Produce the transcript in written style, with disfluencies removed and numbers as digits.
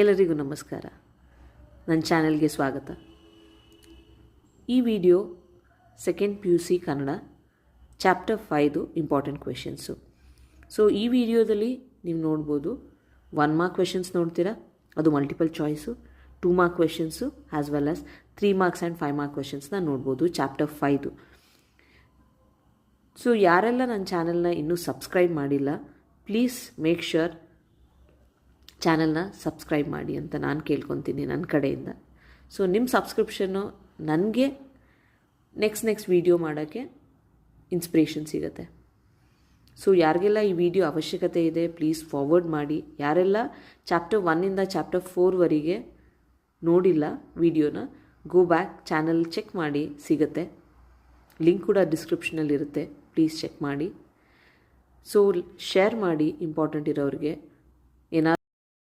ಎಲ್ಲರಿಗೂ ನಮಸ್ಕಾರ. ನನ್ನ ಚಾನೆಲ್ಗೆ ಸ್ವಾಗತ. ಈ video second PUC Kannada chapter 5 important questions. So ಈ ವಿಡಿಯೋದಲ್ಲಿ ನೀವು ನೋಡ್ಬೋದು 1 ಮಾರ್ಕ್ ಕ್ವೆಶನ್ಸ್ ನೋಡ್ತೀರಾ, ಅದು multiple choice, 2 mark questions as well as 3 marks and 5 mark ಕ್ವೆಶನ್ಸ್ನ ನೋಡ್ಬೋದು ಚಾಪ್ಟರ್ 5. ಸೊ ಯಾರೆಲ್ಲ ನನ್ನ ಚಾನಲ್ನ ಇನ್ನೂ ಸಬ್ಸ್ಕ್ರೈಬ್ ಮಾಡಿಲ್ಲ, ಪ್ಲೀಸ್ ಮೇಕ್ ಶ್ಯೂರ್ ಚಾನಲ್ನ ಸಬ್ಸ್ಕ್ರೈಬ್ ಮಾಡಿ ಅಂತ ನಾನು ಕೇಳ್ಕೊತೀನಿ ನನ್ನ ಕಡೆಯಿಂದ. ಸೊ ನಿಮ್ಮ ಸಬ್ಸ್ಕ್ರಿಪ್ಷನ್ನು ನನಗೆ ನೆಕ್ಸ್ಟ್ ವೀಡಿಯೋ ಮಾಡೋಕ್ಕೆ ಇನ್ಸ್ಪಿರೇಷನ್ ಸಿಗುತ್ತೆ. ಸೊ ಯಾರಿಗೆಲ್ಲ ಈ ವಿಡಿಯೋ ಅವಶ್ಯಕತೆ ಇದೆ ಪ್ಲೀಸ್ ಫಾರ್ವರ್ಡ್ ಮಾಡಿ. ಯಾರೆಲ್ಲ ಚಾಪ್ಟರ್ 1ಇಂದ ಚಾಪ್ಟರ್ 4ವರೆಗೆ ನೋಡಿಲ್ಲ ವಿಡಿಯೋನ, ಗೋ ಬ್ಯಾಕ್ ಚಾನಲ್ ಚೆಕ್ ಮಾಡಿ, ಸಿಗುತ್ತೆ. ಲಿಂಕ್ ಕೂಡ ಡಿಸ್ಕ್ರಿಪ್ಷನಲ್ಲಿರುತ್ತೆ, ಪ್ಲೀಸ್ ಚೆಕ್ ಮಾಡಿ. ಸೊ ಶೇರ್ ಮಾಡಿ ಇಂಪಾರ್ಟೆಂಟ್ ಇರೋರಿಗೆ. ಏನಾದ್ರು